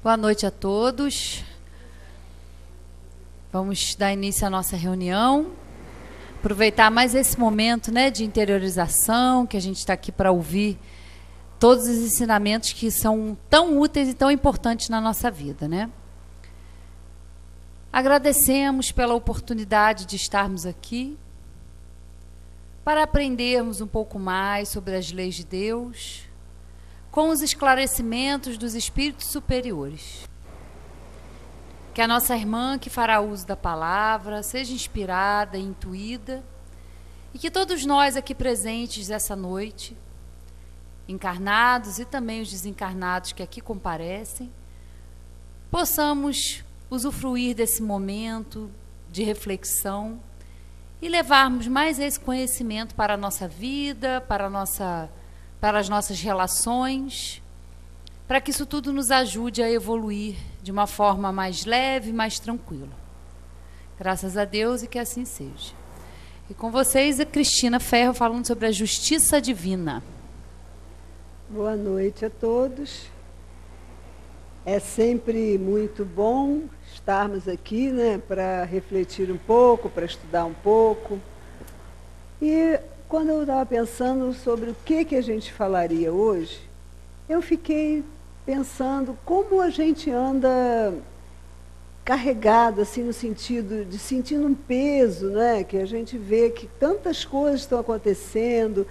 Boa noite a todos. Vamos dar início à nossa reunião. Aproveitar mais esse momento, né, de interiorização, que a gente está aqui para ouvir todos os ensinamentos que são tão úteis e tão importantes na nossa vida, né? Agradecemos pela oportunidade de estarmos aqui para aprendermos um pouco mais sobre as leis de Deus, com os esclarecimentos dos espíritos superiores. Que a nossa irmã que fará uso da palavra seja inspirada e intuída, e que todos nós aqui presentes essa noite, encarnados e também os desencarnados que aqui comparecem, possamos usufruir desse momento de reflexão e levarmos mais esse conhecimento para a nossa vida, para as nossas relações, para que isso tudo nos ajude a evoluir de uma forma mais leve, mais tranquila. Graças a Deus e que assim seja. E com vocês a Cristina Ferro falando sobre a justiça divina. Boa noite a todos. É sempre muito bom estarmos aqui, né, para refletir um pouco, para estudar um pouco. E quando eu estava pensando sobre o que a gente falaria hoje, eu fiquei pensando como a gente anda carregado, assim, no sentido de sentindo um peso, né? Que a gente vê que tantas coisas estão acontecendo,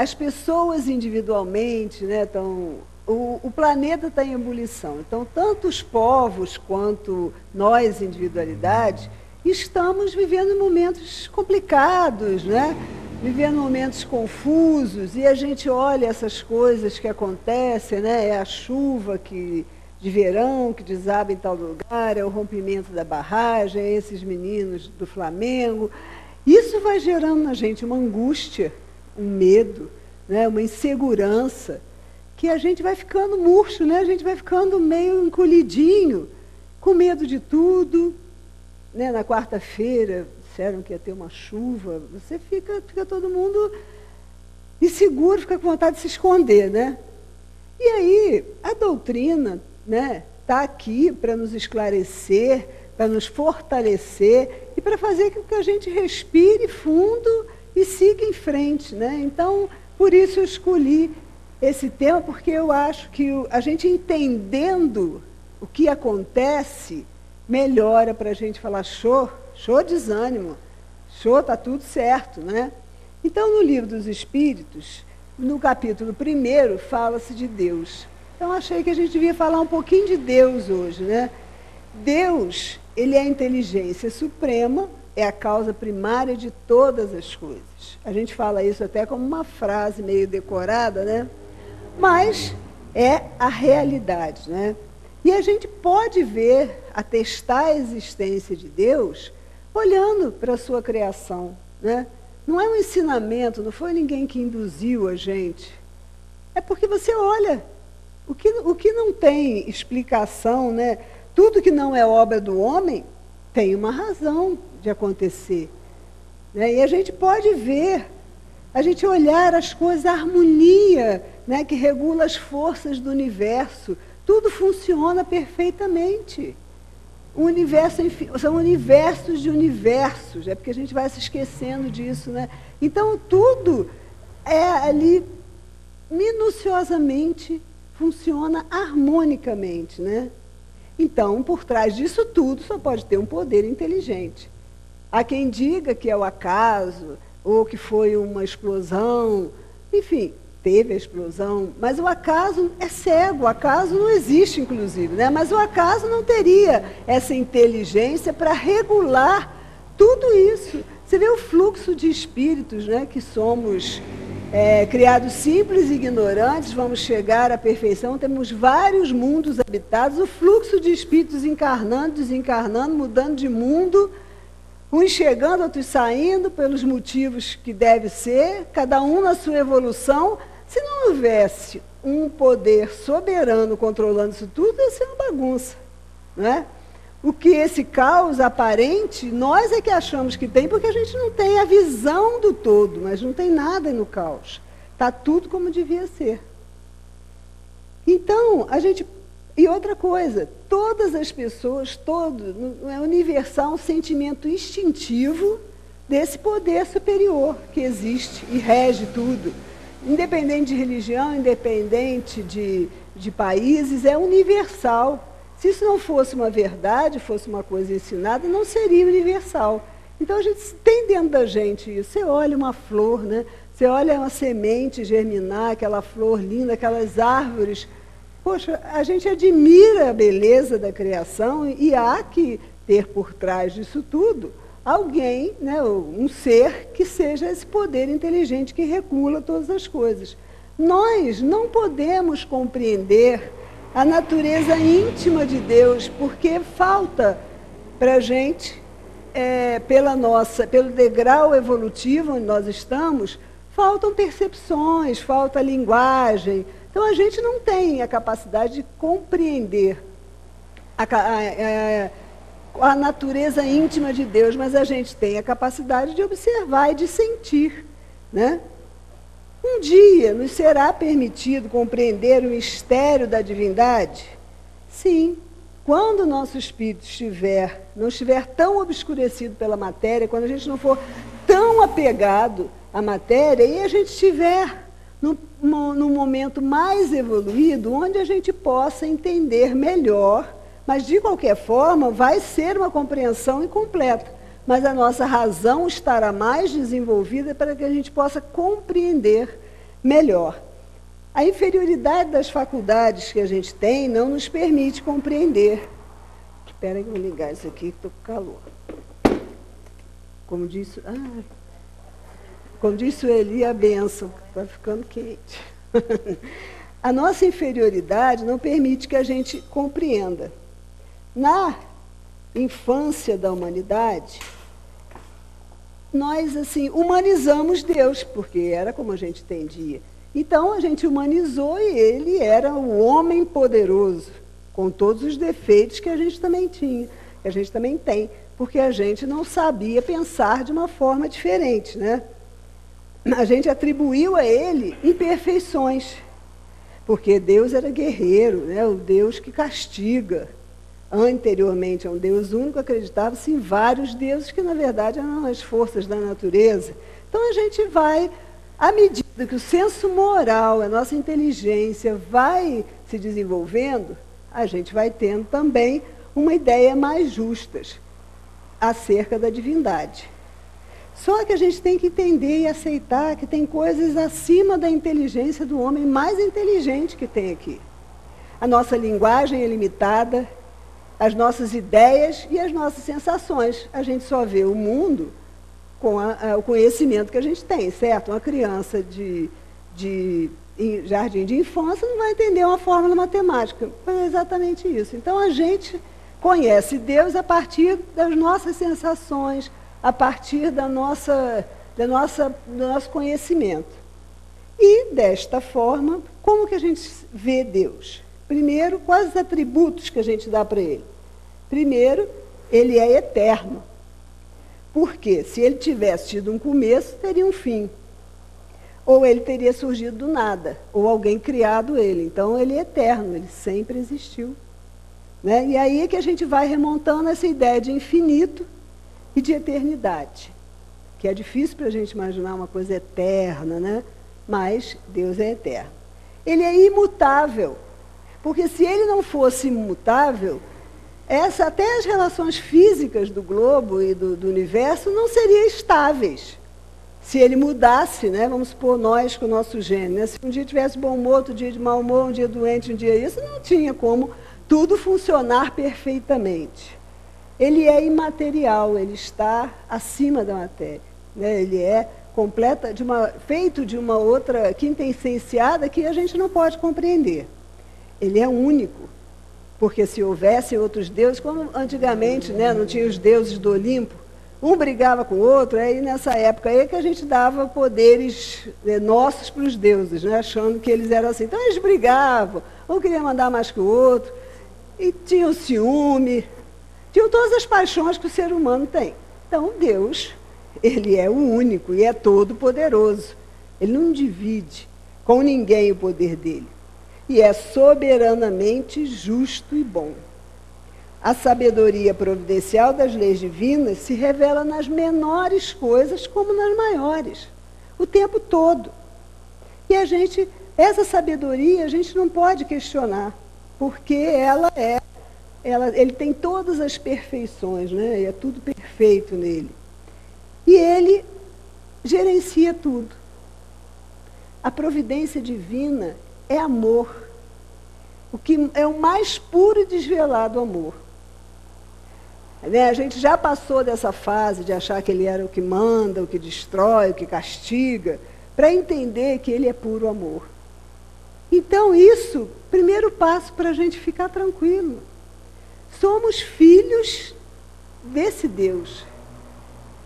as pessoas individualmente, né, o planeta está em ebulição. Então, tanto os povos quanto nós, individualidade, estamos vivendo momentos complicados, né? Vivendo momentos confusos, e a gente olha essas coisas que acontecem, né? É a chuva de verão que desaba em tal lugar, é o rompimento da barragem, é esses meninos do Flamengo. Isso vai gerando na gente uma angústia, um medo, né? Uma insegurança, que a gente vai ficando murcho, né? A gente vai ficando meio encolhidinho, com medo de tudo, né? Na quarta-feira disseram que ia ter uma chuva, você fica todo mundo inseguro, fica com vontade de se esconder, né? E aí, a doutrina, né, está aqui para nos esclarecer, para nos fortalecer e para fazer com que a gente respire fundo e siga em frente, né? Então, por isso eu escolhi esse tema, porque eu acho que a gente entendendo o que acontece, melhora para a gente falar show desânimo, show, está tudo certo, né? Então, no Livro dos Espíritos, no capítulo 1, fala-se de Deus. Então, achei que a gente devia falar um pouquinho de Deus hoje, né? Deus, ele é a inteligência suprema, é a causa primária de todas as coisas. A gente fala isso até como uma frase meio decorada, né? Mas é a realidade, né? E a gente pode ver, atestar a existência de Deus, olhando para a sua criação, né? Não é um ensinamento, não foi ninguém que induziu a gente. É porque você olha, o que não tem explicação, né? Tudo que não é obra do homem tem uma razão de acontecer, né? E a gente pode ver, a gente olhar as coisas, a harmonia, né, que regula as forças do universo, tudo funciona perfeitamente. O universo, são universos de universos, é porque a gente vai se esquecendo disso, né? Então, tudo é ali, minuciosamente, funciona harmonicamente, né? Então, por trás disso tudo, só pode ter um poder inteligente. Há quem diga que é o acaso, ou que foi uma explosão, enfim, teve a explosão, mas o acaso é cego, o acaso não existe, inclusive, né? Mas o acaso não teria essa inteligência para regular tudo isso. Você vê o fluxo de espíritos, né? Que somos criados simples e ignorantes, vamos chegar à perfeição, temos vários mundos habitados, o fluxo de espíritos encarnando, desencarnando, mudando de mundo, uns chegando, outros saindo, pelos motivos que deve ser, cada um na sua evolução. Se não houvesse um poder soberano controlando isso tudo, ia ser uma bagunça, né? O que esse caos aparente, nós é que achamos que tem, porque a gente não tem a visão do todo, mas não tem nada no caos. Está tudo como devia ser. Então, a gente E outra coisa, todas as pessoas, é universal um sentimento instintivo desse poder superior que existe e rege tudo. Independente de religião, independente de países, é universal. Se isso não fosse uma verdade, fosse uma coisa ensinada, não seria universal. Então a gente tem dentro da gente isso. Você olha uma flor, né? Você olha uma semente germinar, aquela flor linda, aquelas árvores. Poxa, a gente admira a beleza da criação e há que ter por trás disso tudo alguém, né, um ser que seja esse poder inteligente que regula todas as coisas. Nós não podemos compreender a natureza íntima de Deus, porque falta para a gente, pelo degrau evolutivo onde nós estamos, faltam percepções, falta linguagem. Então, a gente não tem a capacidade de compreender a natureza íntima de Deus, mas a gente tem a capacidade de observar e de sentir, né? Um dia nos será permitido compreender o mistério da divindade? Sim, quando o nosso espírito não estiver tão obscurecido pela matéria, quando a gente não for tão apegado à matéria, e a gente estiver num momento mais evoluído, onde a gente possa entender melhor, mas de qualquer forma vai ser uma compreensão incompleta. Mas a nossa razão estará mais desenvolvida para que a gente possa compreender melhor. A inferioridade das faculdades que a gente tem não nos permite compreender. Espera aí que eu vou ligar isso aqui, que estou com calor. Como disse o Eli, a bênção, está ficando quente. A nossa inferioridade não permite que a gente compreenda. Na infância da humanidade, nós, assim, humanizamos Deus, porque era como a gente entendia. Então, a gente humanizou e ele era o homem poderoso, com todos os defeitos que a gente também tinha, que a gente também tem, porque a gente não sabia pensar de uma forma diferente, né? A gente atribuiu a ele imperfeições, porque Deus era guerreiro, né? O Deus que castiga. Anteriormente a um Deus único, acreditava-se em vários deuses que, na verdade, eram as forças da natureza. Então, a gente vai, à medida que o senso moral, a nossa inteligência vai se desenvolvendo, a gente vai tendo também uma ideia mais justa acerca da divindade. Só que a gente tem que entender e aceitar que tem coisas acima da inteligência do homem mais inteligente que tem aqui. A nossa linguagem é limitada, as nossas ideias e as nossas sensações. A gente só vê o mundo com o conhecimento que a gente tem, certo? Uma criança de jardim de infância não vai entender uma fórmula matemática. É exatamente isso. Então, a gente conhece Deus a partir das nossas sensações, a partir do nosso conhecimento. E, desta forma, como que a gente vê Deus? Primeiro, quais os atributos que a gente dá para ele? Primeiro, ele é eterno. Porque se ele tivesse tido um começo, teria um fim. Ou ele teria surgido do nada, ou alguém criado ele. Então, ele é eterno, ele sempre existiu. Né? E aí é que a gente vai remontando essa ideia de infinito e de eternidade. Que é difícil para a gente imaginar uma coisa eterna, né? Mas Deus é eterno. Ele é imutável. Porque se ele não fosse imutável, até as relações físicas do globo e do universo não seriam estáveis. Se ele mudasse, né, vamos supor nós com o nosso gene, né, se um dia tivesse bom humor, outro dia de mau humor, um dia doente, um dia isso, não tinha como tudo funcionar perfeitamente. Ele é imaterial, ele está acima da matéria. Né, ele é feito de uma outra quintessenciada que a gente não pode compreender. Ele é único, porque se houvesse outros deuses, como antigamente, né, não tinha os deuses do Olimpo, um brigava com o outro, aí nessa época aí que a gente dava poderes nossos para os deuses, né, achando que eles eram assim. Então eles brigavam, um queria mandar mais que o outro, e tinham ciúme, tinham todas as paixões que o ser humano tem. Então Deus, ele é o único e é todo poderoso. Ele não divide com ninguém o poder dele. e é soberanamente justo e bom. A sabedoria providencial das leis divinas se revela nas menores coisas como nas maiores, o tempo todo. E essa sabedoria a gente não pode questionar, porque ele tem todas as perfeições, né? E é tudo perfeito nele. E ele gerencia tudo. A providência divina é amor, o que é o mais puro e desvelado amor. A gente já passou dessa fase de achar que ele era o que manda, o que destrói, o que castiga, para entender que ele é puro amor. Então, isso, primeiro passo para a gente ficar tranquilo. Somos filhos desse Deus,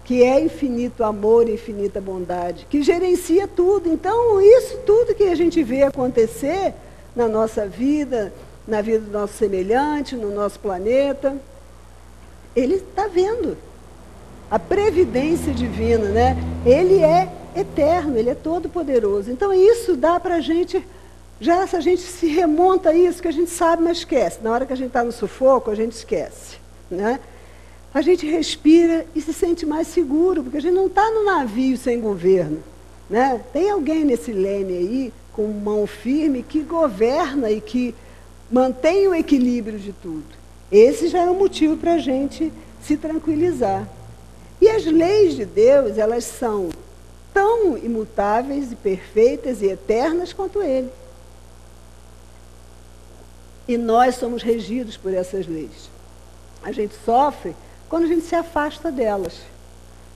que é infinito amor e infinita bondade, que gerencia tudo. Então, isso tudo que a gente vê acontecer na nossa vida, na vida do nosso semelhante, no nosso planeta, ele está vendo. A previdência divina, né? Ele é eterno, ele é todo-poderoso. Então, isso dá para a gente, já se a gente se remonta a isso, que a gente sabe, mas esquece. Na hora que a gente está no sufoco, a gente esquece, né? A gente respira e se sente mais seguro, porque a gente não está no navio sem governo, né? Tem alguém nesse leme aí, com mão firme, que governa e que mantém o equilíbrio de tudo. Esse já é um motivo para a gente se tranquilizar. E as leis de Deus, elas são tão imutáveis e perfeitas e eternas quanto Ele. E nós somos regidos por essas leis. A gente sofre quando a gente se afasta delas.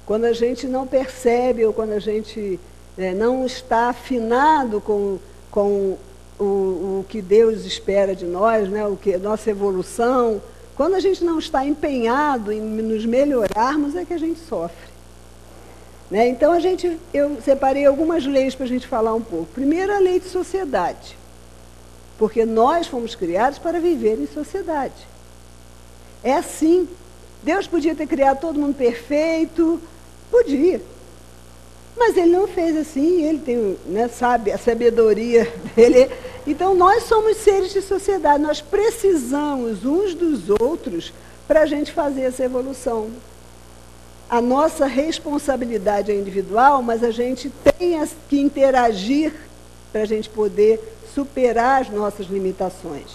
Quando a gente não percebe ou quando a gente não está afinado com o que Deus espera de nós, né? A nossa evolução. Quando a gente não está empenhado em nos melhorarmos, é que a gente sofre. Né? Então, eu separei algumas leis para a gente falar um pouco. Primeiro, a lei de sociedade. Porque nós fomos criados para viver em sociedade. É assim. Deus podia ter criado todo mundo perfeito, podia. Mas ele não fez assim, ele tem, né, sabe, a sabedoria dele. Então, nós somos seres de sociedade, nós precisamos uns dos outros para a gente fazer essa evolução. A nossa responsabilidade é individual, mas a gente tem que interagir para a gente poder superar as nossas limitações.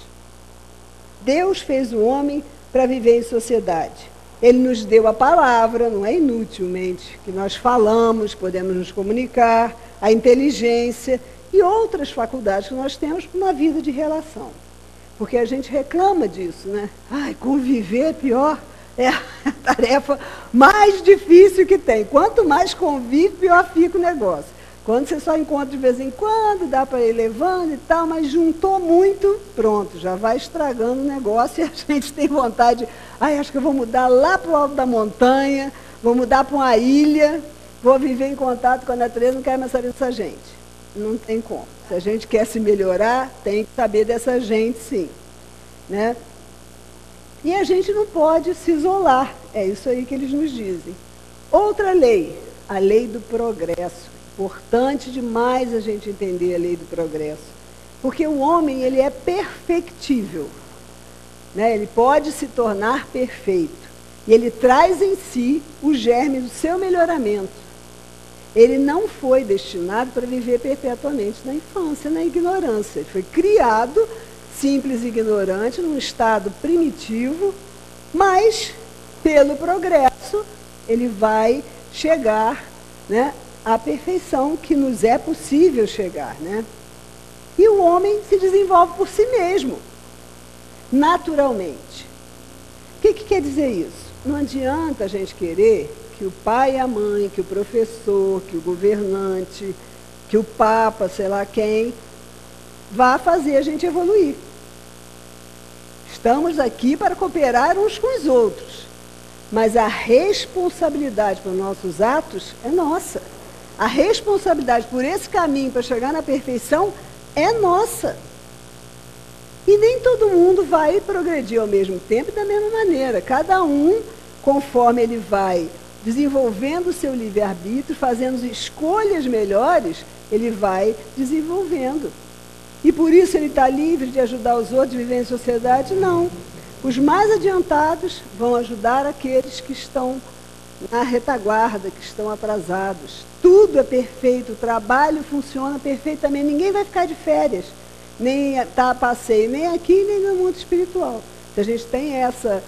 Deus fez o homem para viver em sociedade. Ele nos deu a palavra, não é inutilmente, que nós falamos, podemos nos comunicar, a inteligência e outras faculdades que nós temos para uma vida de relação. Porque a gente reclama disso, né? Ai, conviver é pior, é a tarefa mais difícil que tem. Quanto mais convive, pior fica o negócio. Quando você só encontra de vez em quando, dá para ir levando e tal, mas juntou muito, pronto, já vai estragando o negócio e a gente tem vontade, acho que eu vou mudar lá para o alto da montanha, vou mudar para uma ilha, vou viver em contato com a natureza, não quero mais saber dessa gente. Não tem como. Se a gente quer se melhorar, tem que saber dessa gente, sim. Né? E a gente não pode se isolar, é isso aí que eles nos dizem. Outra lei, a lei do progresso. Importante demais a gente entender a lei do progresso, porque o homem ele é perfectível, né? Ele pode se tornar perfeito, e ele traz em si o germe do seu melhoramento. Ele não foi destinado para viver perpetuamente na infância, na ignorância. Ele foi criado simples e ignorante, num estado primitivo, mas pelo progresso ele vai chegar, né, a perfeição que nos é possível chegar, né? E o homem se desenvolve por si mesmo, naturalmente. O que quer dizer isso? Não adianta a gente querer que o pai e a mãe, que o professor, que o governante, que o papa, sei lá quem, vá fazer a gente evoluir. Estamos aqui para cooperar uns com os outros, mas a responsabilidade pelos nossos atos é nossa. A responsabilidade por esse caminho para chegar na perfeição é nossa. E nem todo mundo vai progredir ao mesmo tempo e da mesma maneira. Cada um, conforme ele vai desenvolvendo o seu livre-arbítrio, fazendo escolhas melhores, ele vai desenvolvendo. e por isso ele está livre de ajudar os outros a viver em sociedade? Não. Os mais adiantados vão ajudar aqueles que estão na retaguarda, que estão atrasados. Tudo é perfeito, o trabalho funciona perfeitamente, ninguém vai ficar de férias, nem está a passeio, nem aqui, nem no mundo espiritual. Se a gente tem essa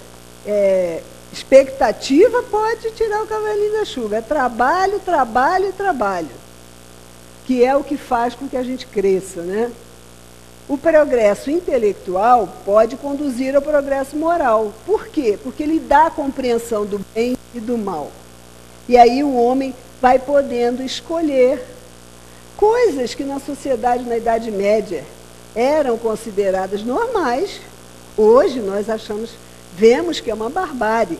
expectativa, pode tirar o cavalinho da chuva. É trabalho, trabalho e trabalho, que é o que faz com que a gente cresça, né? O progresso intelectual pode conduzir ao progresso moral. Por quê? Porque ele dá a compreensão do bem e do mal. E aí o homem vai podendo escolher coisas que na sociedade, na Idade Média, eram consideradas normais. Hoje nós vemos que é uma barbárie.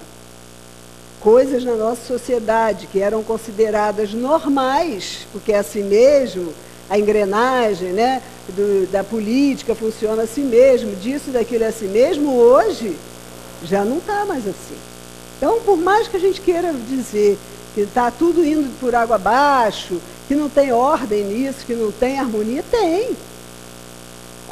Coisas na nossa sociedade que eram consideradas normais, porque é assim mesmo, a engrenagem, né, da política funciona assim mesmo, disso e daquilo é assim mesmo, hoje já não está mais assim. Então, por mais que a gente queira dizer que está tudo indo por água abaixo, que não tem ordem nisso, que não tem harmonia, tem.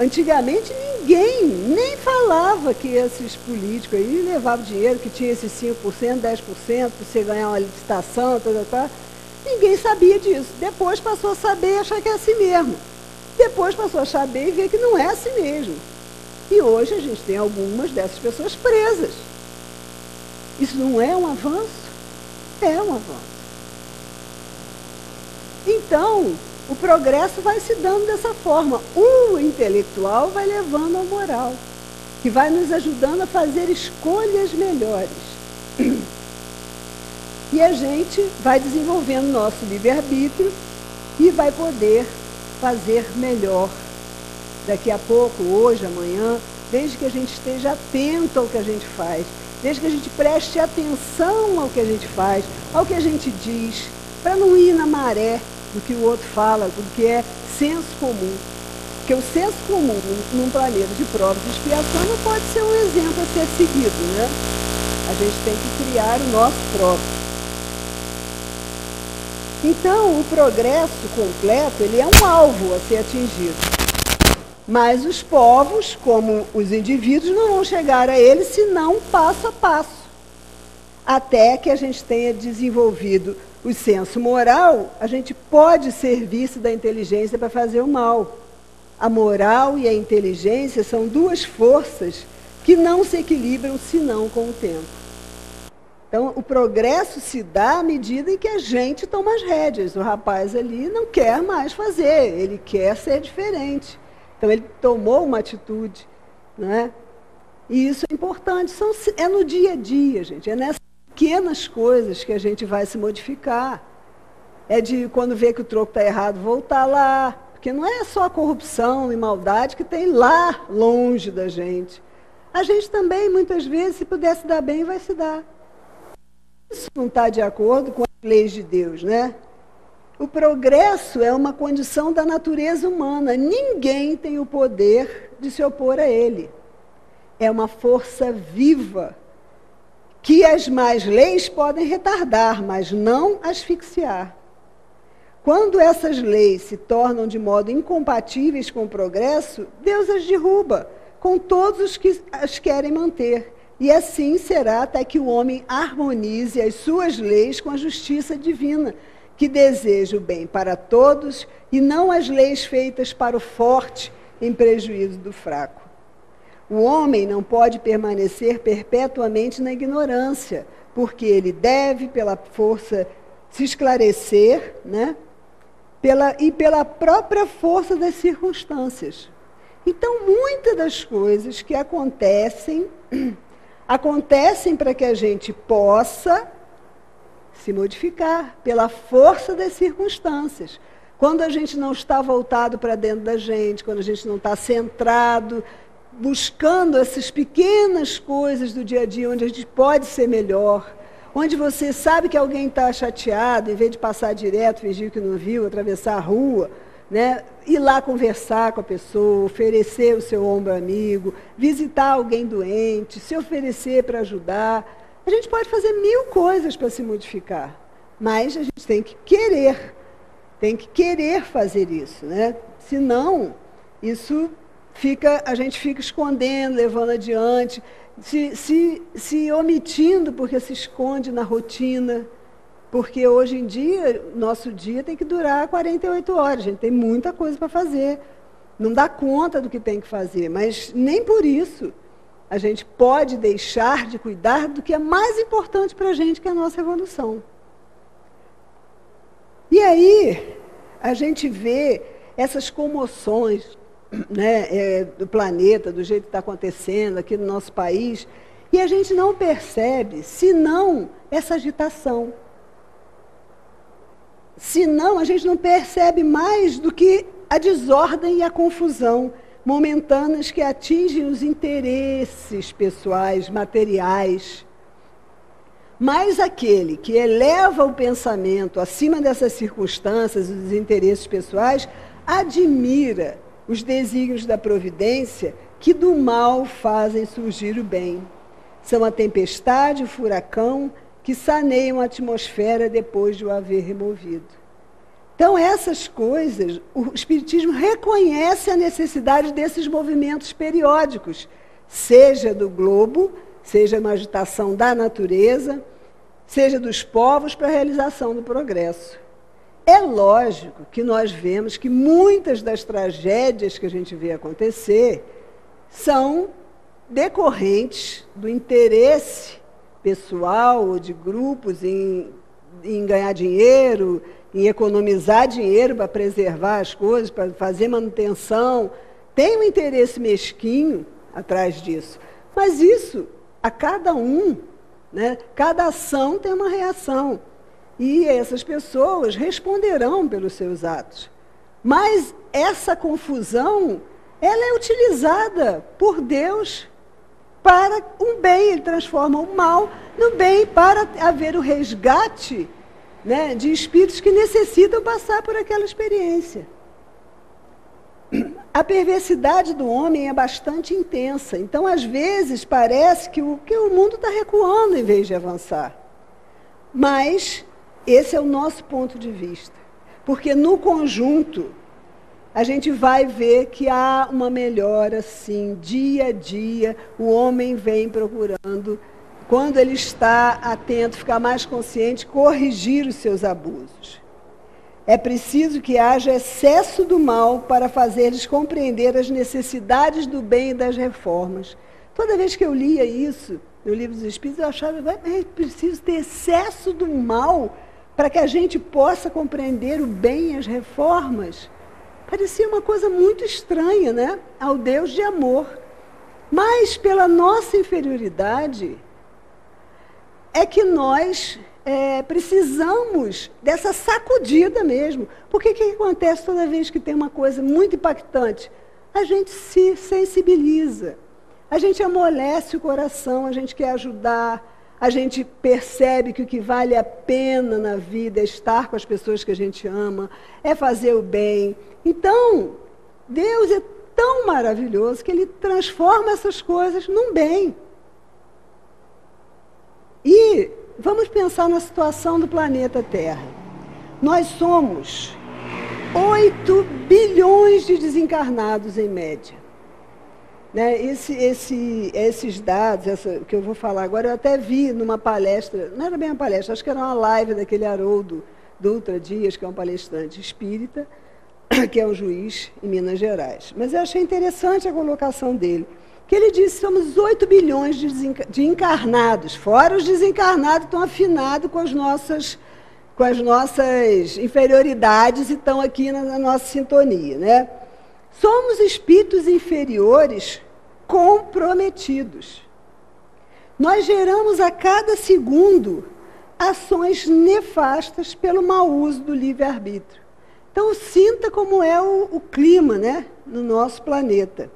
Antigamente ninguém nem falava que esses políticos aí levavam dinheiro, que tinha esses 5%, 10%, para você ganhar uma licitação, tal. Ninguém sabia disso. Depois passou a saber e achar que é assim mesmo. Depois passou a saber e ver que não é assim mesmo. E hoje a gente tem algumas dessas pessoas presas. Isso não é um avanço? É um avanço. Então, o progresso vai se dando dessa forma. O intelectual vai levando ao moral, que vai nos ajudando a fazer escolhas melhores. E a gente vai desenvolvendo nosso livre-arbítrio e vai poder fazer melhor daqui a pouco, hoje, amanhã, desde que a gente esteja atento ao que a gente faz, desde que a gente preste atenção ao que a gente faz, ao que a gente diz, para não ir na maré do que o outro fala, do que é senso comum. Porque o senso comum num planeta de provas e expiação não pode ser um exemplo a ser seguido, né? A gente tem que criar o nosso próprio. Então, o progresso completo, ele é um alvo a ser atingido. Mas os povos, como os indivíduos, não vão chegar a ele senão passo a passo. Até que a gente tenha desenvolvido o senso moral, a gente pode servir-se da inteligência para fazer o mal. A moral e a inteligência são duas forças que não se equilibram senão com o tempo. Então, o progresso se dá à medida em que a gente toma as rédeas. O rapaz ali não quer mais fazer, ele quer ser diferente. Então, ele tomou uma atitude, né? E isso é importante. É no dia a dia, gente. É nessas pequenas coisas que a gente vai se modificar. É de, quando vê que o troco está errado, voltar lá. Porque não é só a corrupção e maldade que tem lá, longe da gente. A gente também, muitas vezes, se puder se dar bem, vai se dar. Isso não está de acordo com as leis de Deus, né? O progresso é uma condição da natureza humana. Ninguém tem o poder de se opor a ele. É uma força viva que as más leis podem retardar, mas não asfixiar. Quando essas leis se tornam de modo incompatíveis com o progresso, Deus as derruba, com todos os que as querem manter. E assim será até que o homem harmonize as suas leis com a justiça divina, que deseja o bem para todos e não as leis feitas para o forte em prejuízo do fraco. O homem não pode permanecer perpetuamente na ignorância, porque ele deve, pela força, se esclarecer, né? Pela própria força das circunstâncias. Então, muitas das coisas que acontecem para que a gente possa se modificar pela força das circunstâncias. Quando a gente não está voltado para dentro da gente, quando a gente não está centrado, buscando essas pequenas coisas do dia a dia, onde a gente pode ser melhor, onde você sabe que alguém está chateado, em vez de passar direto, fingir que não viu, atravessar a rua, né? Ir lá conversar com a pessoa, oferecer o seu ombro amigo, visitar alguém doente, se oferecer para ajudar. A gente pode fazer 1000 coisas para se modificar, mas a gente tem que querer fazer isso, né? Senão, Isso a gente fica escondendo, levando adiante, se omitindo porque se esconde na rotina. Porque hoje em dia, nosso dia tem que durar 48 horas, a gente tem muita coisa para fazer. Não dá conta do que tem que fazer, mas nem por isso a gente pode deixar de cuidar do que é mais importante para a gente, que é a nossa evolução. E aí, a gente vê essas comoções, né, do planeta, do jeito que está acontecendo aqui no nosso país, e a gente não percebe, senão essa agitação. Senão, a gente não percebe mais do que a desordem e a confusão momentâneas que atingem os interesses pessoais, materiais. Mas aquele que eleva o pensamento acima dessas circunstâncias, os interesses pessoais, admira os desígnios da providência que do mal fazem surgir o bem. São a tempestade e o furacão que saneiam a atmosfera depois de o haver removido. Então, essas coisas, o Espiritismo reconhece a necessidade desses movimentos periódicos, seja do globo, seja uma agitação da natureza, seja dos povos para a realização do progresso. É lógico que nós vemos que muitas das tragédias que a gente vê acontecer são decorrentes do interesse pessoal ou de grupos em ganhar dinheiro, em economizar dinheiro para preservar as coisas, para fazer manutenção. Tem um interesse mesquinho atrás disso. Mas isso, a cada um, né, cada ação tem uma reação. E essas pessoas responderão pelos seus atos. Mas essa confusão, ela é utilizada por Deus para um bem. Ele transforma o mal no bem para haver o resgate, né, de espíritos que necessitam passar por aquela experiência. A perversidade do homem é bastante intensa. Então, às vezes, parece que o mundo está recuando em vez de avançar. Mas esse é o nosso ponto de vista. Porque, no conjunto, a gente vai ver que há uma melhora, sim, dia a dia. O homem vem procurando, quando ele está atento, ficar mais consciente, corrigir os seus abusos. É preciso que haja excesso do mal para fazer-lhes compreender as necessidades do bem e das reformas. Toda vez que eu lia isso no Livro dos Espíritos, eu achava, é preciso ter excesso do mal para que a gente possa compreender o bem e as reformas. Parecia uma coisa muito estranha, né? Ao Deus de amor. Mas, pela nossa inferioridade, é que nós precisamos dessa sacudida mesmo. Porque o que acontece toda vez que tem uma coisa muito impactante? A gente se sensibiliza, a gente amolece o coração, a gente quer ajudar, a gente percebe que o que vale a pena na vida é estar com as pessoas que a gente ama, é fazer o bem. Então, Deus é tão maravilhoso que Ele transforma essas coisas num bem. E vamos pensar na situação do planeta Terra. Nós somos 8 bilhões de desencarnados em média. Né? Esses dados, que eu vou falar agora, eu até vi numa palestra, não era bem uma palestra, acho que era uma live daquele Haroldo Dutra Dias, que é um palestrante espírita, que é um juiz em Minas Gerais. Mas eu achei interessante a colocação dele, que ele disse que somos 8 bilhões de encarnados, fora os desencarnados que estão afinados com as nossas inferioridades e estão aqui na nossa sintonia, né? Somos espíritos inferiores comprometidos. Nós geramos a cada segundo ações nefastas pelo mau uso do livre-arbítrio. Então, sinta como é o clima, né, no nosso planeta.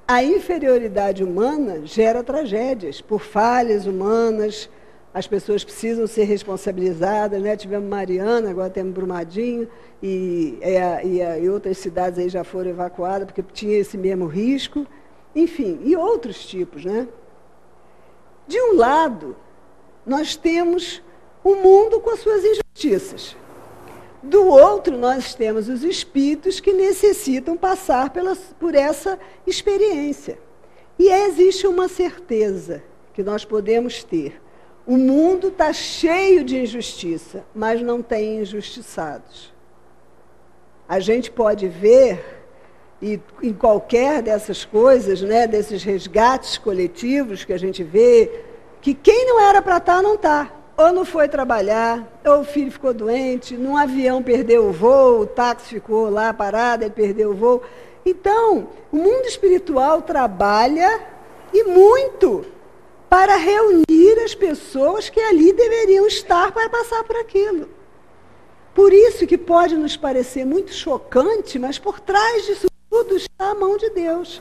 A inferioridade humana gera tragédias por falhas humanas, as pessoas precisam ser responsabilizadas, né? Tivemos Mariana, agora temos Brumadinho, e outras cidades aí já foram evacuadas, porque tinha esse mesmo risco, enfim, e outros tipos, né? De um lado, nós temos o mundo com as suas injustiças. Do outro, nós temos os espíritos que necessitam passar por essa experiência. E existe uma certeza que nós podemos ter. O mundo está cheio de injustiça, mas não tem injustiçados. A gente pode ver, e em qualquer dessas coisas, né, desses resgates coletivos que a gente vê, que quem não era para estar, não está. Ou não foi trabalhar, ou o filho ficou doente, num avião perdeu o voo, o táxi ficou lá parado, ele perdeu o voo. Então, o mundo espiritual trabalha, e muito, para reunir as pessoas que ali deveriam estar para passar por aquilo. Por isso que pode nos parecer muito chocante, mas por trás disso tudo está a mão de Deus.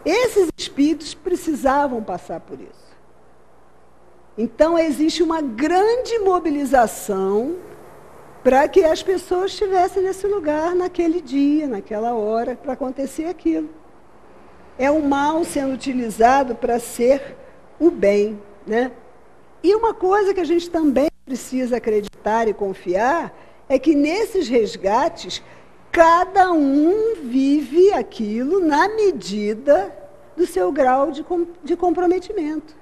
Esses espíritos precisavam passar por isso. Então, existe uma grande mobilização para que as pessoas estivessem nesse lugar, naquele dia, naquela hora, para acontecer aquilo. É o mal sendo utilizado para ser o bem, né? E uma coisa que a gente também precisa acreditar e confiar é que nesses resgates, cada um vive aquilo na medida do seu grau de comprometimento.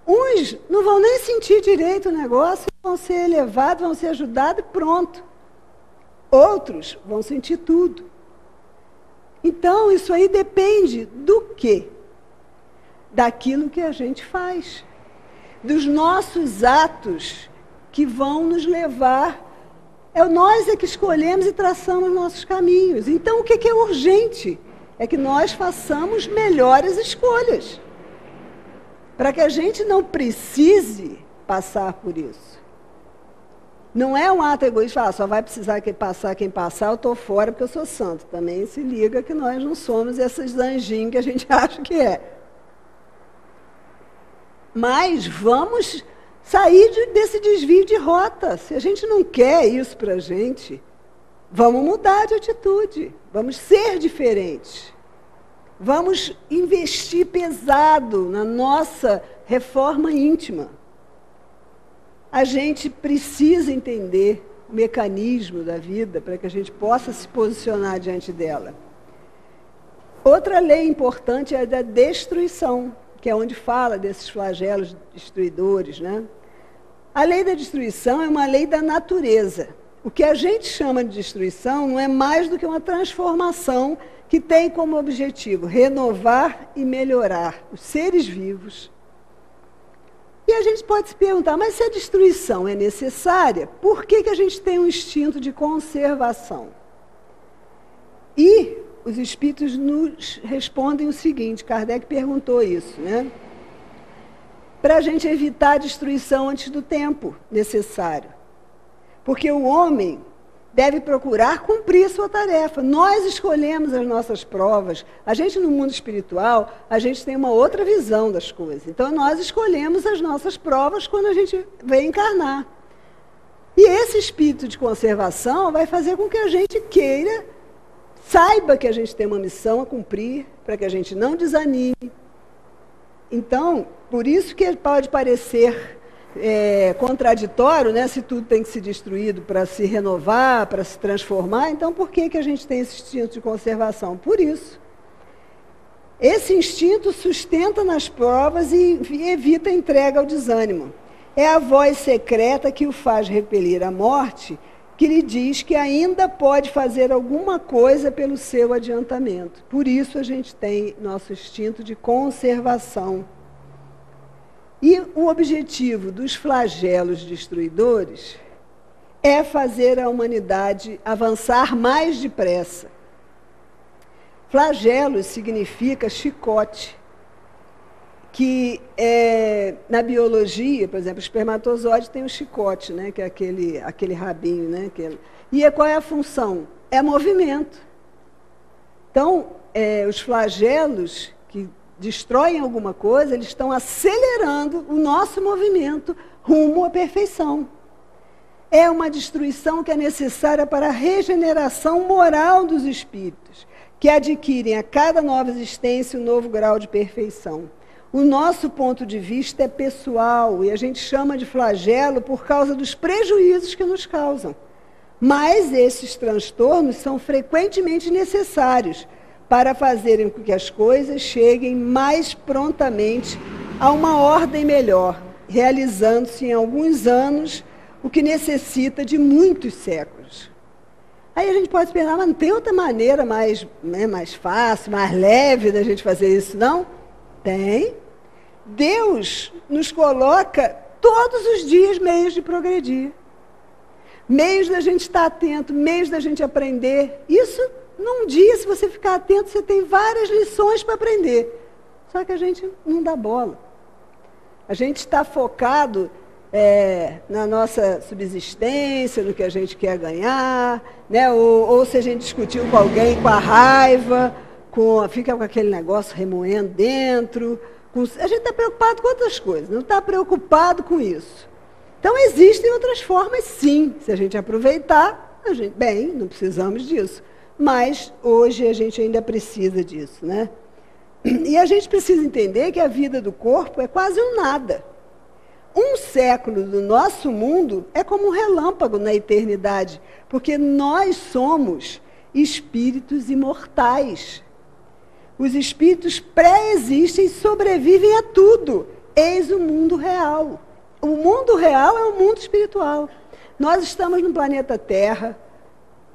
Uns não vão nem sentir direito o negócio, vão ser elevados, vão ser ajudados e pronto. Outros vão sentir tudo. Então, isso aí depende do quê? Daquilo que a gente faz. Dos nossos atos que vão nos levar. Nós é que escolhemos e traçamos nossos caminhos. Então, o que é urgente? É que nós façamos melhores escolhas. Para que a gente não precise passar por isso. Não é um ato egoísta, só vai precisar passar quem passar, eu estou fora porque eu sou santo. Também se liga que nós não somos esses anjinhos que a gente acha que é. Mas vamos sair desse desvio de rota. Se a gente não quer isso para a gente, vamos mudar de atitude, vamos ser diferentes. Vamos investir pesado na nossa reforma íntima. A gente precisa entender o mecanismo da vida para que a gente possa se posicionar diante dela. Outra lei importante é a da destruição, que é onde fala desses flagelos destruidores, né? A lei da destruição é uma lei da natureza. O que a gente chama de destruição não é mais do que uma transformação que tem como objetivo renovar e melhorar os seres vivos. E a gente pode se perguntar, mas se a destruição é necessária, por que a gente tem um instinto de conservação? E os espíritos nos respondem o seguinte, Kardec perguntou isso, né? Para a gente evitar a destruição antes do tempo necessário. Porque o homem deve procurar cumprir sua tarefa. Nós escolhemos as nossas provas. A gente, no mundo espiritual, a gente tem uma outra visão das coisas. Então, nós escolhemos as nossas provas quando a gente vem encarnar. E esse espírito de conservação vai fazer com que a gente queira, saiba que a gente tem uma missão a cumprir, para que a gente não desanime. Então, por isso que pode parecer contraditório, né? Se tudo tem que ser destruído para se renovar, para se transformar, então por que a gente tem esse instinto de conservação? Por isso. Esse instinto sustenta nas provas e evita a entrega ao desânimo. É a voz secreta que o faz repelir a morte, que lhe diz que ainda pode fazer alguma coisa pelo seu adiantamento. Por isso a gente tem nosso instinto de conservação. E o objetivo dos flagelos destruidores é fazer a humanidade avançar mais depressa. Flagelos significa chicote, que na biologia, por exemplo, o espermatozoide tem um chicote, né, que é aquele rabinho, né, e qual é a função? É movimento. Então, os flagelos que destroem alguma coisa, eles estão acelerando o nosso movimento rumo à perfeição. É uma destruição que é necessária para a regeneração moral dos espíritos, que adquirem a cada nova existência um novo grau de perfeição. O nosso ponto de vista é pessoal e a gente chama de flagelo por causa dos prejuízos que nos causam. Mas esses transtornos são frequentemente necessários para fazerem com que as coisas cheguem mais prontamente a uma ordem melhor, realizando-se em alguns anos o que necessita de muitos séculos. Aí a gente pode pensar, mas não tem outra maneira mais fácil, mais leve da gente fazer isso, não? Tem. Deus nos coloca todos os dias meios de progredir. Meios da gente estar atento, meios da gente aprender. Isso, num dia, se você ficar atento, você tem várias lições para aprender. Só que a gente não dá bola. A gente está focado na nossa subsistência, no que a gente quer ganhar, né? ou se a gente discutiu com alguém, com a raiva, fica com aquele negócio remoendo dentro. A gente está preocupado com outras coisas, não está preocupado com isso. Então, existem outras formas, sim. Se a gente aproveitar, bem, não precisamos disso. Mas, hoje, a gente ainda precisa disso, né? E a gente precisa entender que a vida do corpo é quase um nada. Um século do nosso mundo é como um relâmpago na eternidade, porque nós somos espíritos imortais. Os espíritos pré-existem e sobrevivem a tudo. Eis o mundo real. O mundo real é o mundo espiritual. Nós estamos no planeta Terra,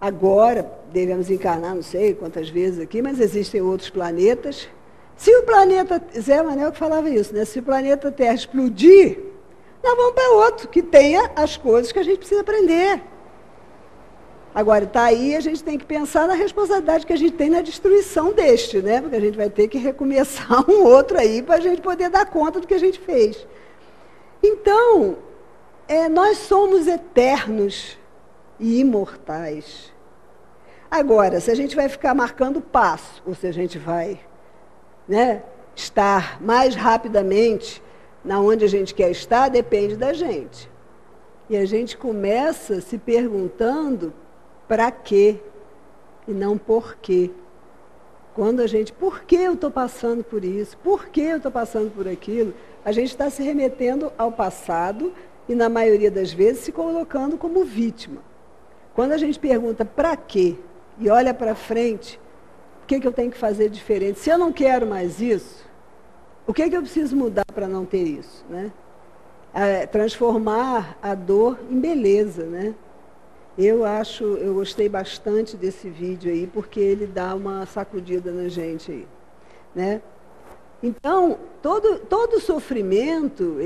agora, devemos encarnar não sei quantas vezes aqui, mas existem outros planetas. Se o planeta, Zé Manel que falava isso, né? Se o planeta Terra explodir, nós vamos para outro, que tenha as coisas que a gente precisa aprender. Agora, está aí, a gente tem que pensar na responsabilidade que a gente tem na destruição deste, né? Porque a gente vai ter que recomeçar um outro aí para a gente poder dar conta do que a gente fez. Então, nós somos eternos e imortais. Agora, se a gente vai ficar marcando passo, ou se a gente vai, né, estar mais rapidamente na onde a gente quer estar, depende da gente. E a gente começa se perguntando para quê e não por quê. Por que eu estou passando por isso? Por que eu estou passando por aquilo? A gente está se remetendo ao passado e, na maioria das vezes, se colocando como vítima. Quando a gente pergunta para quê e olha para frente, o que eu tenho que fazer diferente? Se eu não quero mais isso, o que eu preciso mudar para não ter isso, né? Transformar a dor em beleza, né? Eu gostei bastante desse vídeo aí, porque ele dá uma sacudida na gente aí, né? Então, todo sofrimento,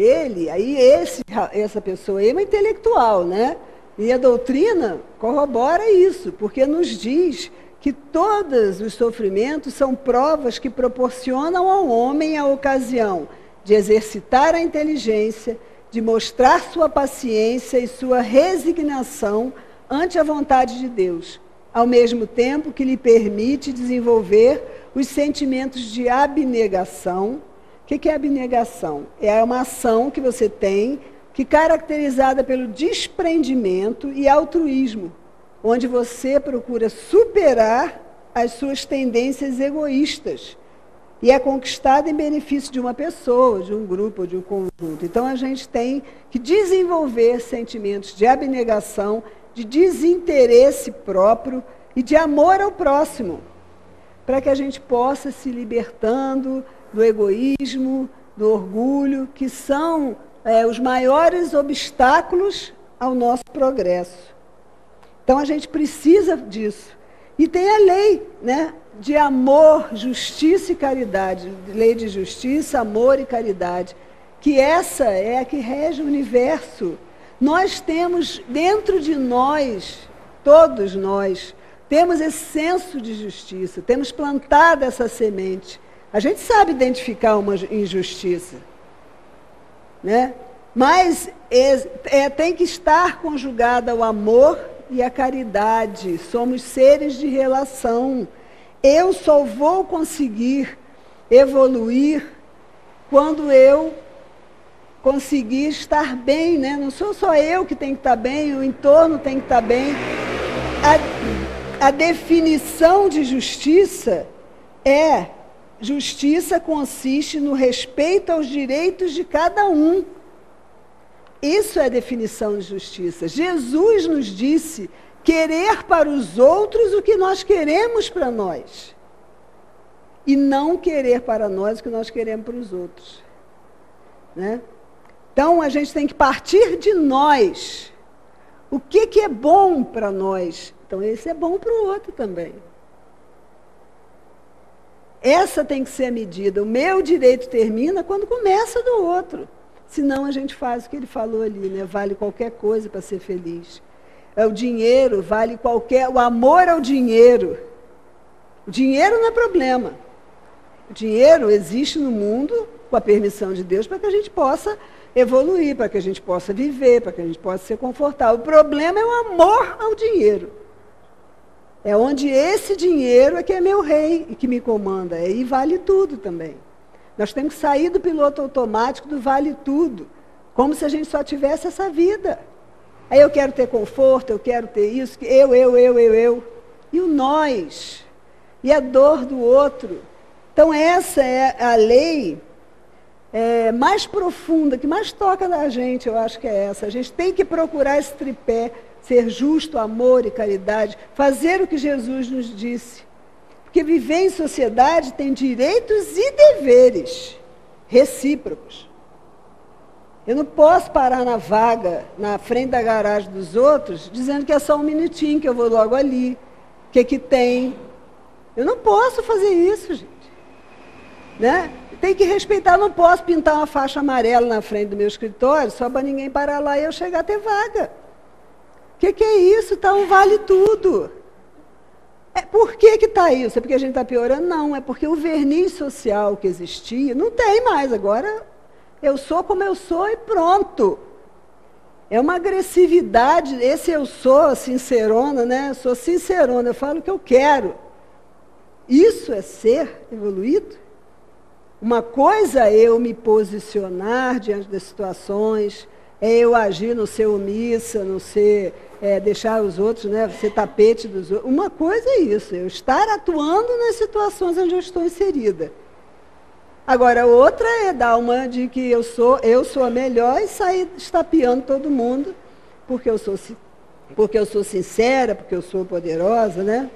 essa pessoa aí é uma intelectual, né? E a doutrina corrobora isso, porque nos diz que todos os sofrimentos são provas que proporcionam ao homem a ocasião de exercitar a inteligência, de mostrar sua paciência e sua resignação ante a vontade de Deus, ao mesmo tempo que lhe permite desenvolver os sentimentos de abnegação. O que é abnegação? É uma ação que você tem, que é caracterizada pelo desprendimento e altruísmo, onde você procura superar as suas tendências egoístas e é conquistada em benefício de uma pessoa, de um grupo ou de um conjunto. Então, a gente tem que desenvolver sentimentos de abnegação, de desinteresse próprio e de amor ao próximo, para que a gente possa se libertando do egoísmo, do orgulho, que são os maiores obstáculos ao nosso progresso. Então, a gente precisa disso. E tem a lei, né, de amor, justiça e caridade, lei de justiça, amor e caridade, que essa é a que rege o universo. Nós temos dentro de nós, todos nós, temos esse senso de justiça, temos plantado essa semente. A gente sabe identificar uma injustiça, né? Mas tem que estar conjugada ao amor e à caridade. Somos seres de relação. Eu só vou conseguir evoluir quando eu conseguir estar bem, né? Não sou só eu que tenho que estar bem, o entorno tem que estar bem. A definição de justiça justiça consiste no respeito aos direitos de cada um. Isso é a definição de justiça. Jesus nos disse querer para os outros o que nós queremos para nós. E não querer para nós o que nós queremos para os outros. Né? Então, a gente tem que partir de nós. O que é bom para nós? Então, esse é bom para o outro também. Essa tem que ser a medida. O meu direito termina quando começa do outro. Senão a gente faz o que ele falou ali, né? Vale qualquer coisa para ser feliz. O dinheiro vale qualquer... O amor ao dinheiro. O dinheiro não é problema. O dinheiro existe no mundo, com a permissão de Deus, para que a gente possa evoluir, para que a gente possa viver, para que a gente possa ser confortável. O problema é o amor ao dinheiro. É onde esse dinheiro é que é meu rei e que me comanda. E vale tudo também. Nós temos que sair do piloto automático do vale tudo, como se a gente só tivesse essa vida. Aí eu quero ter conforto, eu quero ter isso, eu. E o nós. E a dor do outro. Então essa é a lei mais profunda, que mais toca na gente, eu acho que é essa. A gente tem que procurar esse tripé, ser justo, amor e caridade, fazer o que Jesus nos disse. Porque viver em sociedade tem direitos e deveres recíprocos. Eu não posso parar na vaga, na frente da garagem dos outros, dizendo que é só um minutinho, que eu vou logo ali, o que tem. Eu não posso fazer isso, gente. Né? Tem que respeitar, não posso pintar uma faixa amarela na frente do meu escritório, só para ninguém parar lá e eu chegar a ter vaga. O que é isso? Tá um vale tudo. Por que está isso? É porque a gente está piorando? Não, é porque o verniz social que existia não tem mais. Agora eu sou como eu sou e pronto. É uma agressividade. Esse eu sou sincerona, né? Eu sou sincerona, eu falo o que eu quero. Isso é ser evoluído? Uma coisa é eu me posicionar diante das situações, é eu agir, não ser omissa, não ser, deixar os outros, né, ser tapete dos outros. Uma coisa é isso, eu estar atuando nas situações onde eu estou inserida. Agora, outra é dar uma de que eu sou a melhor e sair estapeando todo mundo, porque eu sou sincera, porque eu sou poderosa, né?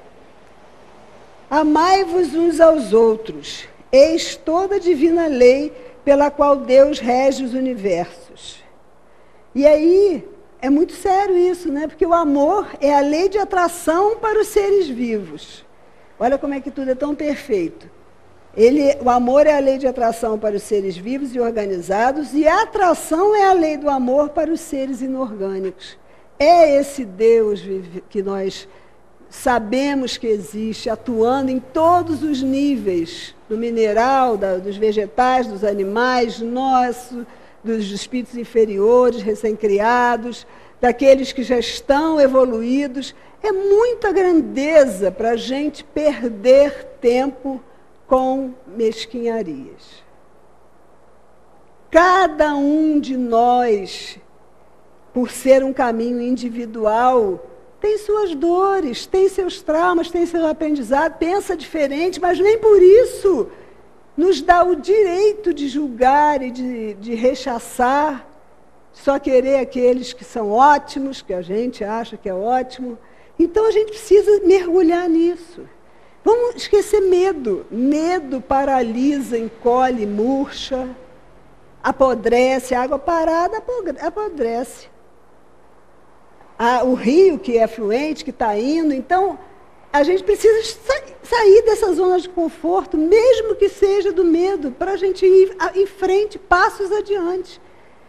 Amai-vos uns aos outros. Eis toda a divina lei pela qual Deus rege os universos. E aí, é muito sério isso, né? Porque o amor é a lei de atração para os seres vivos. Olha como é que tudo é tão perfeito. O amor é a lei de atração para os seres vivos e organizados, e a atração é a lei do amor para os seres inorgânicos. É esse Deus que nós sabemos que existe, atuando em todos os níveis, do mineral, dos vegetais, dos animais, dos espíritos inferiores, recém-criados, daqueles que já estão evoluídos. É muita grandeza para a gente perder tempo com mesquinharias. Cada um de nós, por ser um caminho individual, tem suas dores, tem seus traumas, tem seu aprendizado, pensa diferente, mas nem por isso nos dá o direito de julgar e de rechaçar, só querer aqueles que são ótimos, que a gente acha que é ótimo. Então a gente precisa mergulhar nisso. Vamos esquecer medo. Medo paralisa, encolhe, murcha, apodrece. A água parada apodrece. O rio que é fluente, que está indo. Então, a gente precisa sair dessa zona de conforto, mesmo que seja do medo, para a gente ir em frente, passos adiante.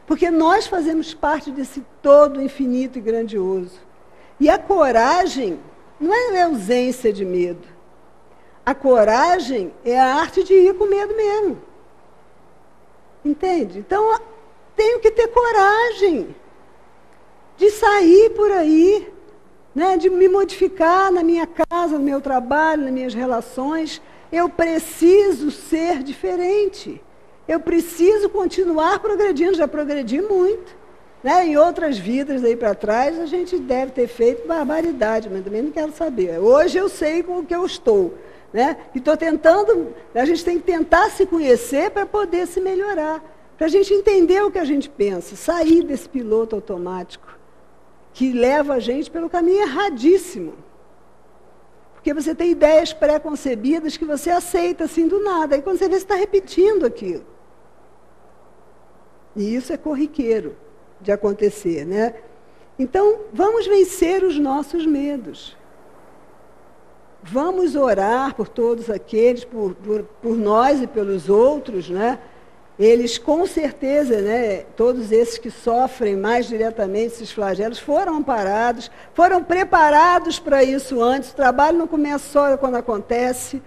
Porque nós fazemos parte desse todo infinito e grandioso. E a coragem não é a ausência de medo. A coragem é a arte de ir com medo mesmo. Entende? Então, tenho que ter coragem de sair por aí, né, de me modificar na minha casa, no meu trabalho, nas minhas relações. Eu preciso ser diferente. Eu preciso continuar progredindo. Já progredi muito. Né? Em outras vidas aí para trás, a gente deve ter feito barbaridade, mas também não quero saber. Hoje eu sei com o que eu estou. Né? E estou tentando, a gente tem que tentar se conhecer para poder se melhorar. Para a gente entender o que a gente pensa, sair desse piloto automático. que leva a gente pelo caminho erradíssimo. Porque você tem ideias pré-concebidas que você aceita assim do nada. Aí quando você vê, você está repetindo aquilo. E isso é corriqueiro de acontecer, né? Então, vamos vencer os nossos medos. Vamos orar por todos aqueles, por nós e pelos outros, né? Eles, com certeza, né, todos esses que sofrem mais diretamente esses flagelos, foram amparados, foram preparados para isso antes. O trabalho não começa só quando acontece.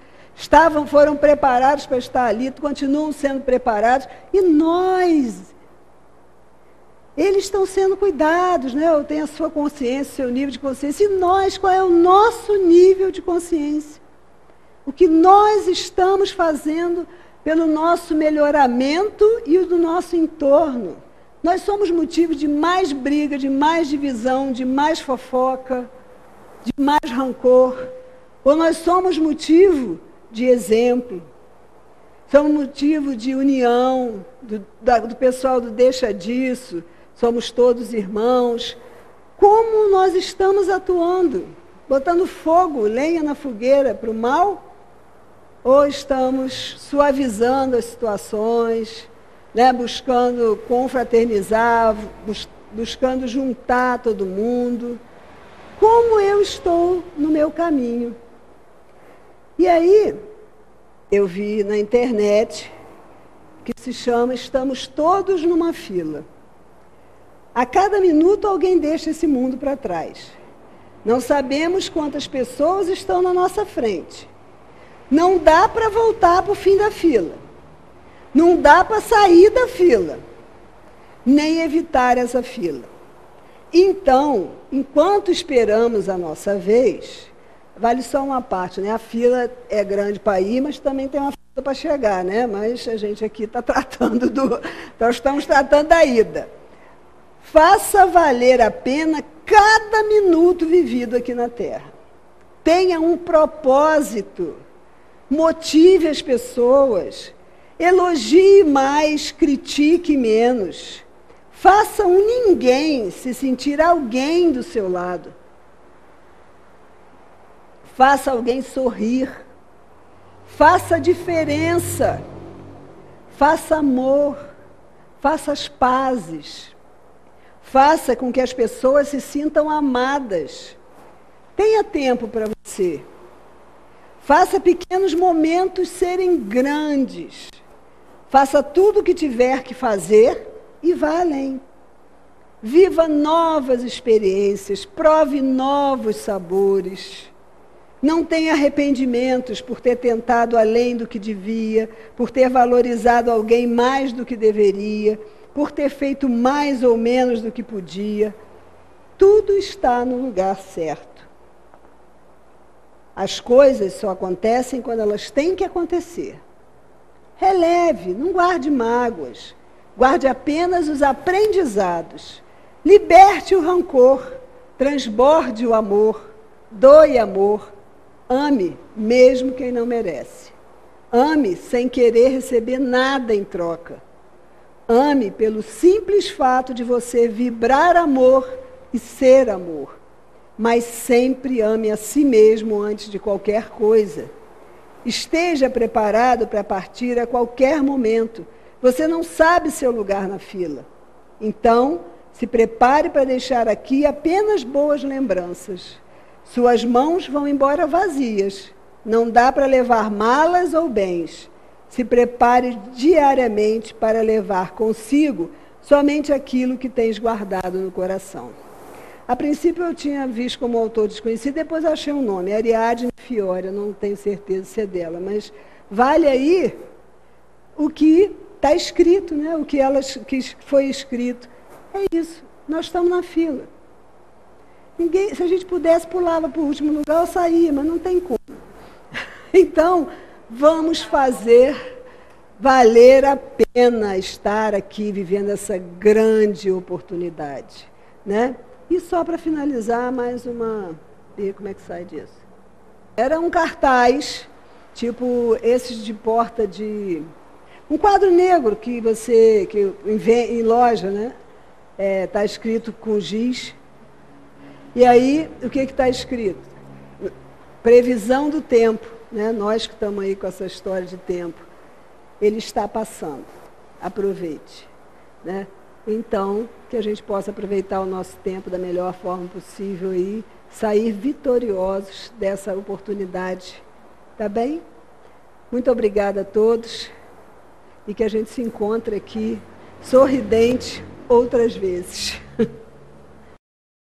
Foram preparados para estar ali, continuam sendo preparados. E nós, eles estão sendo cuidados, né? Eu tenho a sua consciência, o seu nível de consciência. E nós, qual é o nosso nível de consciência? O que nós estamos fazendo pelo nosso melhoramento e o do nosso entorno. Nós somos motivo de mais briga, de mais divisão, de mais fofoca, de mais rancor. Ou nós somos motivo de exemplo, somos motivo de união, do pessoal do deixa disso, somos todos irmãos. Como nós estamos atuando? Botando fogo, lenha na fogueira para o mal? Ou estamos suavizando as situações, né, buscando confraternizar, buscando juntar todo mundo? Como eu estou no meu caminho? E aí, eu vi na internet que se chama Estamos Todos numa Fila. A cada minuto alguém deixa esse mundo para trás. Não sabemos quantas pessoas estão na nossa frente. Não dá para voltar para o fim da fila. Não dá para sair da fila, nem evitar essa fila. Então, enquanto esperamos a nossa vez, vale só uma parte, né? A fila é grande para ir, mas também tem uma fila para chegar, né? Mas a gente aqui está tratando nós estamos tratando da ida. Faça valer a pena cada minuto vivido aqui na Terra. Tenha um propósito. Motive as pessoas. Elogie mais, critique menos. Faça um ninguém se sentir alguém do seu lado. Faça alguém sorrir. Faça diferença. Faça amor. Faça as pazes. Faça com que as pessoas se sintam amadas. Tenha tempo para você. Faça pequenos momentos serem grandes. Faça tudo o que tiver que fazer e vá além. Viva novas experiências, prove novos sabores. Não tenha arrependimentos por ter tentado além do que devia, por ter valorizado alguém mais do que deveria, por ter feito mais ou menos do que podia. Tudo está no lugar certo. As coisas só acontecem quando elas têm que acontecer. Releve, não guarde mágoas. Guarde apenas os aprendizados. Liberte o rancor. Transborde o amor. Doe amor. Ame, mesmo quem não merece. Ame sem querer receber nada em troca. Ame pelo simples fato de você vibrar amor e ser amor. Mas sempre ame a si mesmo antes de qualquer coisa. Esteja preparado para partir a qualquer momento. Você não sabe seu lugar na fila. Então, se prepare para deixar aqui apenas boas lembranças. Suas mãos vão embora vazias. Não dá para levar malas ou bens. Se prepare diariamente para levar consigo somente aquilo que tens guardado no coração. A princípio eu tinha visto como autor desconhecido, depois achei um nome, Ariadne Fiore, não tenho certeza se é dela, mas vale aí o que está escrito, né? O que foi escrito. É isso, nós estamos na fila. Se a gente pudesse, pulava para o último lugar ou saía, mas não tem como. Então, vamos fazer valer a pena estar aqui vivendo essa grande oportunidade, né? E só para finalizar, mais uma... E como é que sai disso? Era um cartaz, tipo esses de porta de... Um quadro negro que em loja, né? Está escrito com giz. E aí, o que está escrito? Previsão do tempo, né? Nós que estamos aí com essa história de tempo, ele está passando. Aproveite, né? Então, que a gente possa aproveitar o nosso tempo da melhor forma possível e sair vitoriosos dessa oportunidade. Tá bem? Muito obrigada a todos e que a gente se encontre aqui sorridente outras vezes.